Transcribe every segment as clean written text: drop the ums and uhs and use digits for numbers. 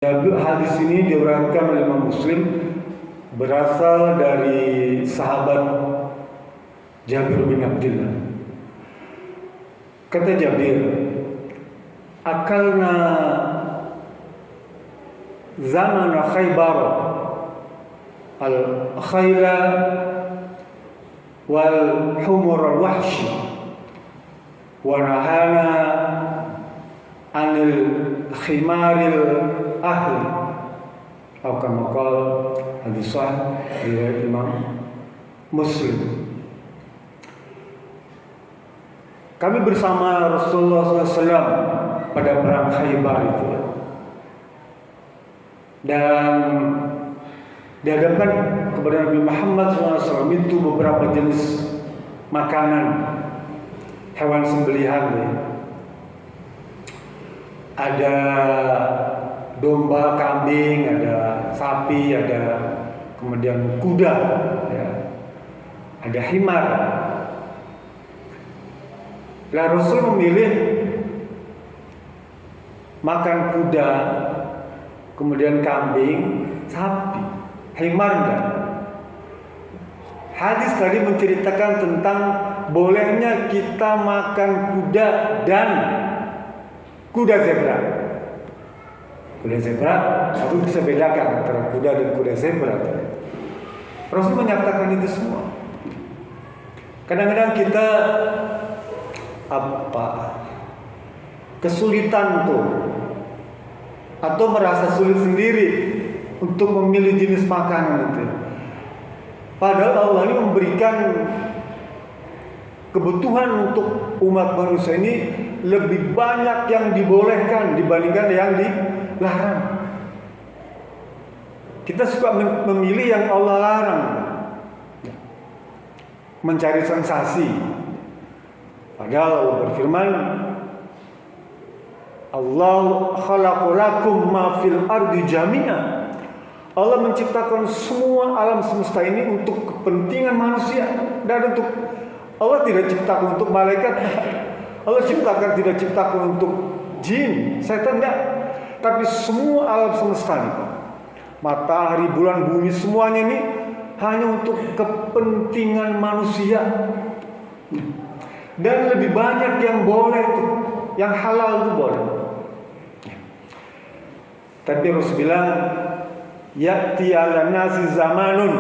Hadis ini diriwayatkan oleh Imam Muslim, berasal dari sahabat Jabir bin Abdullah. Kata Jabir, akalna zaman Khaybar al-khayla wal humur al-wahshi wa nahana anil khimaril ahli atau kama qala hadis sahih riwayat Imam Muslim. Kami bersama Rasulullah SAW pada perang Khaybar itu, dan dihadapkan kepada Nabi Muhammad SAW itu beberapa jenis makanan hewan sembelihan, ada domba, kambing, ada sapi, ada kemudian kuda, ada himar. Lah Rasul memilih makan kuda, kemudian kambing, sapi, himar enggak. Hadis tadi menceritakan tentang bolehnya kita makan kuda dan kuda zebra. Kuda zebra, aku bisa bedakan antara kuda dan kuda zebra. Rasul menyatakan itu semua. Kadang-kadang kita kesulitan tuh, atau merasa sulit sendiri untuk memilih jenis makanan itu. Padahal Allah ini memberikan kebutuhan untuk umat manusia ini lebih banyak yang dibolehkan dibandingkan yang dilarang. Kita suka memilih yang Allah larang, mencari sensasi. Padahal Allah berfirman, Allah khalaqalakum ma fil ardi jami'a. Allah menciptakan semua alam semesta ini untuk kepentingan manusia, dan untuk Allah tidak ciptakan untuk malaikat. Allah tidak ciptakan untuk jin, setan enggak. Tapi semua alam semesta ini, matahari, bulan, bumi, semuanya ini hanya untuk kepentingan manusia. Dan lebih banyak yang boleh tuh, yang halal itu boleh. Tapi Rasul bilang, ya'ti 'ala nasi zamanun,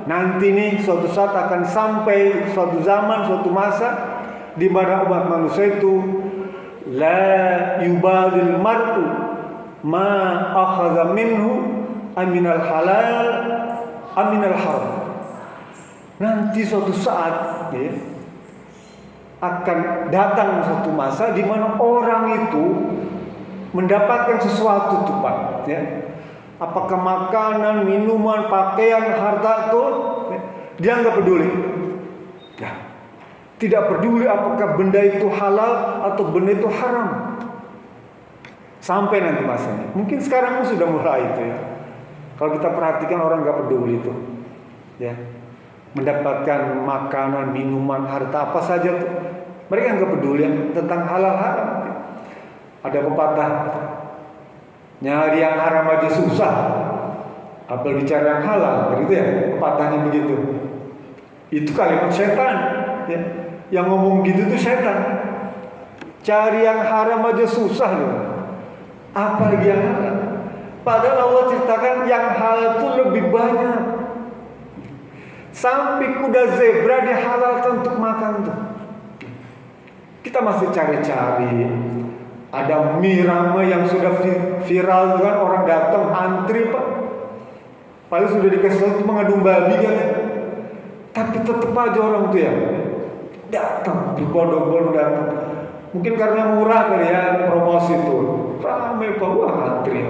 nanti nih suatu saat akan sampai suatu zaman, suatu masa di mana umat manusia itu la yubalil mar'u ma akhadha minhu aminal halal aminal haram. Nanti suatu saat akan datang suatu masa di mana orang itu mendapatkan sesuatu tuh Pak, apakah makanan, minuman, pakaian, harta itu dia nggak peduli. Tidak peduli apakah benda itu halal atau benda itu haram. Sampai nanti masanya. Mungkin sekarang pun sudah mulai itu ya. Kalau kita perhatikan orang nggak peduli itu, mendapatkan makanan, minuman, harta apa saja tuh, mereka nggak peduli tentang halal haram. Ada pepatah, nyari yang haram aja susah, apalagi cari yang halal, begitu ya, pepatahnya begitu. Itu kalimat setan, yang ngomong gitu tuh setan. Cari yang haram aja susah loh, apalagi yang halal. Padahal Allah ceritakan yang halal itu lebih banyak. Sampai kuda zebra dihalalkan untuk makan tuh. Kita masih cari-cari. Ada mie rame yang sudah viral kan, orang datang antri Pak. Paling sudah dikasih tahu itu mengandung babi kan. Tapi tetap aja orang tuh datang, berbondong-bondong datang. Mungkin karena murah kali ya, promosi itu. Ramai Pak, wah antri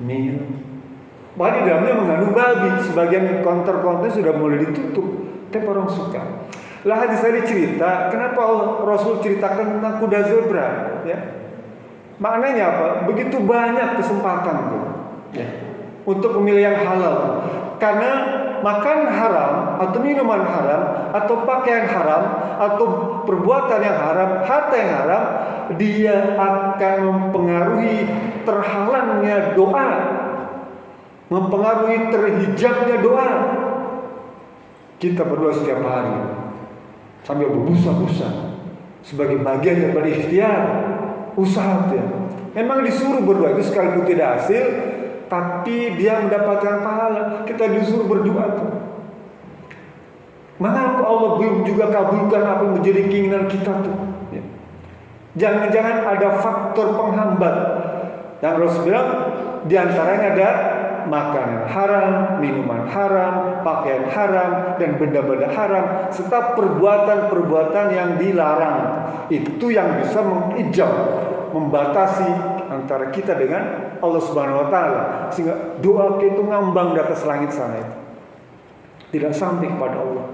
mie. Bahkan di dalamnya mengandung babi. Sebagian counter-counter sudah mulai ditutup, tapi orang suka. Lah hadis tadi cerita, kenapa Rasul ceritakan tentang kuda zebra? Maknanya apa? Begitu banyak kesempatan tuh, untuk memilih yang halal. Karena makan haram atau minuman haram atau pakaian haram atau perbuatan yang haram, harta yang haram, dia akan mempengaruhi terhalangnya doa, mempengaruhi terhijabnya doa. Kita berdoa setiap hari sambil berbusa-busa sebagai bagian daripada ikhtiar, usaha dia. Memang disuruh berdoa itu sekalipun tidak hasil, tapi dia mendapatkan pahala. Kita disuruh berdoa tuh. Mengapa Allah belum juga kabulkan apa yang menjadi keinginan kita tuh? Ya. Jangan-jangan ada faktor penghambat. Yang Rasul bilang diantaranya ada makanan haram, minuman haram, pakaian haram, dan benda-benda haram, serta perbuatan-perbuatan yang dilarang. Itu yang bisa mengijab, membatasi antara kita dengan Allah Subhanahu wa taala, sehingga doa kita itu ngambang di atas langit sana itu. Tidak sampai kepada Allah.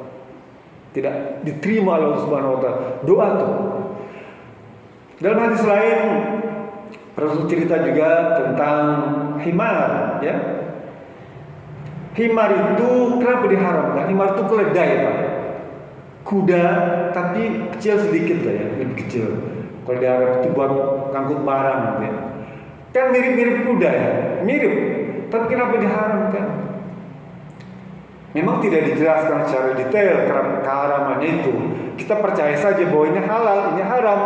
Tidak diterima oleh Allah Subhanahu wa taala. Doa itu. Dalam hadis lain Rasul cerita juga tentang himar, ya. Himar itu kenapa diharamkan? Himar itu keledai, Pak. Kuda tapi kecil sedikit lah ya, lebih kecil. Kalau di Arab itu buat ngangkut barang gitu ya. Kan mirip-mirip kuda ya, mirip. Tapi kenapa diharamkan? Memang tidak dijelaskan secara detail keharamannya itu. Kita percaya saja bahwa ini halal, ini haram.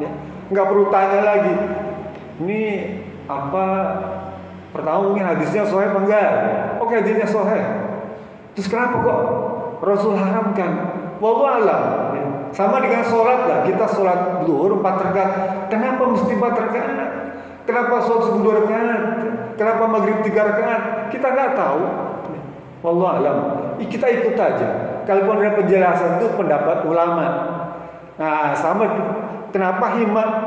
Ya. Nggak perlu tanya lagi. Ini apa? Pertama mungkin hadisnya sahih apa enggak? Oke, hadisnya sahih. Terus kenapa kok Rasul haramkan? Wallahu a'lam. Sama dengan sholat lah. Kita sholat zuhur 4 rakaat. Kenapa mesti 4 rakaat? Kenapa sholat subuh 2 rakaat? Kenapa maghrib 3 rakaat? Kita nggak tahu. Wallahu a'lam. Kita ikut aja. Kalaupun ada penjelasan itu pendapat ulama. Nah, sama kenapa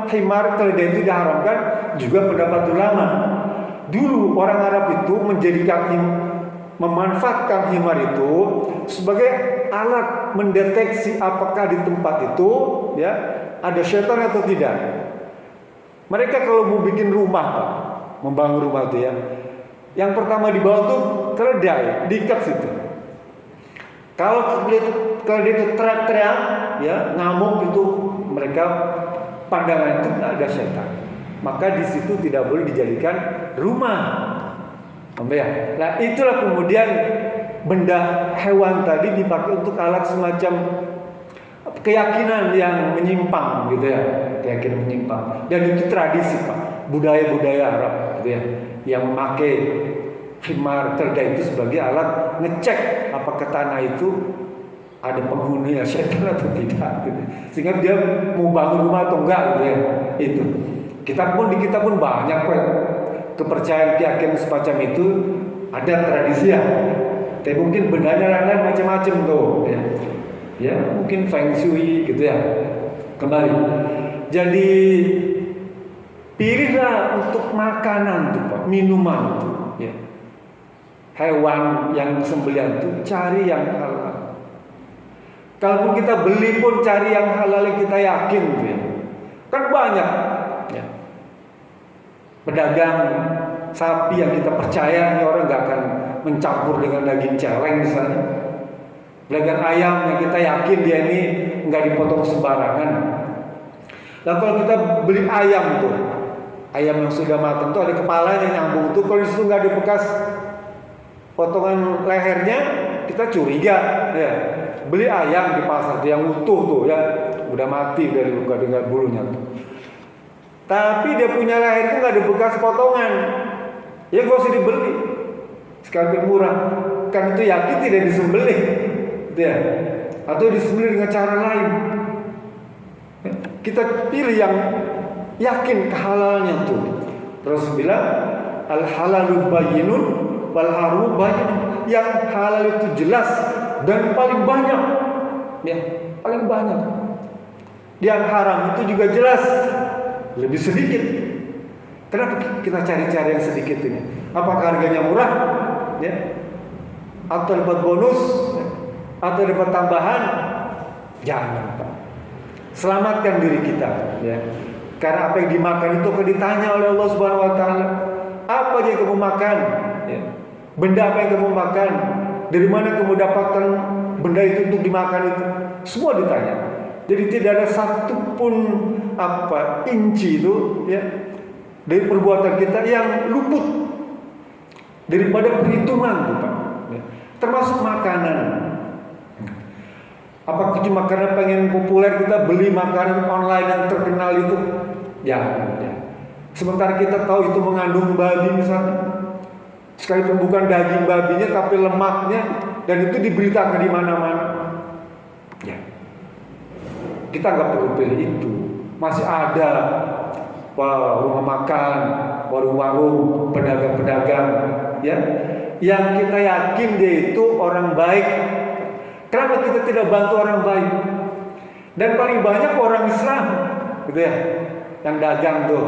himar keledai itu diharamkan juga pendapat ulama. Dulu orang Arab itu memanfaatkan himar itu sebagai alat mendeteksi apakah di tempat itu ya ada setan atau tidak. Mereka kalau mau bikin rumah, Pak, membangun rumah itu ya, yang pertama dibawa tuh keledai, diikat situ. Kalau keledai itu teriak-teriak, ya ngamuk itu, mereka pandangan itu ada setan. Maka di situ tidak boleh dijadikan rumah. Ya. Nah, itulah kemudian benda hewan tadi dipakai untuk alat semacam keyakinan yang menyimpang gitu ya, keyakinan menyimpang. Dan itu tradisi, Pak, budaya-budaya Arab gitu ya, yang memakai himar keledai itu sebagai alat ngecek apakah tanah itu ada penghuninya setan atau tidak gitu. Sehingga dia mau bangun rumah atau enggak gitu ya. Itu. Di kita pun banyak kok kepercayaan keyakinan semacam itu, ada tradisi ya. Tapi mungkin bendanya lain-lain macam-macam tuh ya. Ya, mungkin feng shui gitu ya. Kembali. Jadi pilihlah untuk makanan tuh, Pak, minuman tuh ya. Hewan yang sembelihan tuh cari yang halal. Kalaupun kita beli pun cari yang halal yang kita yakin tuh ya. Kan banyak ya. Pedagang sapi yang kita percaya ini orang gak akan mencampur dengan daging celeng misalnya. Pedagang ayam yang kita yakin dia ini nggak dipotong sembarangan. Nah, kalau kita beli ayam tuh, ayam yang sudah matang tuh ada kepalanya nyambung tuh, kalau disitu nggak ada bekas potongan lehernya, kita curiga ya. Beli ayam di pasar tuh yang utuh tuh ya, udah mati dari luka dengan bulunya tuh. Tapi dia punya leher itu nggak ada bekas potongan, ya gak usah dibeli, sekalipun murah, kan itu yakin tidak disembelih, gitu ya, atau disembelih dengan cara lain. Kita pilih yang yakin kehalalnya tuh. Terus bilang al halalu bayyinun wal haram bayyinun, yang halal itu jelas dan paling banyak, ya paling banyak. Yang haram itu juga jelas, lebih sedikit. Kenapa kita cari-cari yang sedikit ini? Apakah harganya murah? Ya. Atau dapat bonus? Ya. Atau dapat tambahan? Jangan, Pak. Selamatkan diri kita, ya. Karena apa yang dimakan itu akan ditanya oleh Allah Subhanahu wa taala. Apa yang kamu makan? Ya. Benda apa yang kamu makan? dari mana kamu dapatkan benda itu untuk dimakan itu? Semua ditanya. Jadi tidak ada satupun inci itu ya dari perbuatan kita yang luput daripada perhitungan, Pak. Ya. Termasuk makanan. Apakah cuma karena pengen populer kita beli makanan online yang terkenal itu? Jangan. Ya. Sementara kita tahu itu mengandung babi misalnya. Sekalipun bukan daging babinya tapi lemaknya, dan itu diberitakan di mana-mana. Ya. Kita nggak perlu pilih itu. Masih ada rumah makan, warung-warung, pedagang-pedagang, ya, yang kita yakin dia itu orang baik. Kenapa kita tidak bantu orang baik? Dan paling banyak orang Islam, gitu ya, yang dagang tuh,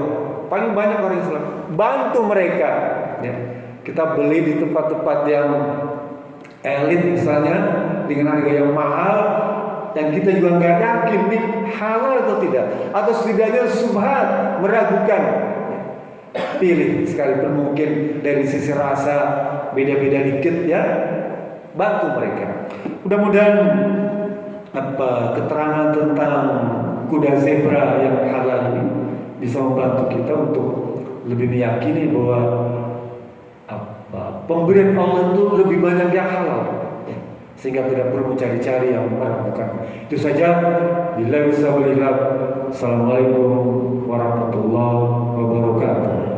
paling banyak orang Islam. Bantu mereka. Ya. Kita beli di tempat-tempat yang elit misalnya dengan harga yang mahal, dan kita juga nggak yakin nih halal atau tidak, atau setidaknya subhat, meragukan. Pilih, sekalipun mungkin dari sisi rasa beda-beda dikit ya, bantu mereka. Mudah-mudahan keterangan tentang kuda zebra yang halal ini bisa membantu kita untuk lebih meyakini bahwa pemberian Allah itu lebih banyak yang halal, sehingga tidak perlu mencari-cari yang bukan. Itu saja. Billahi taufiq. Assalamualaikum warahmatullahi wabarakatuh.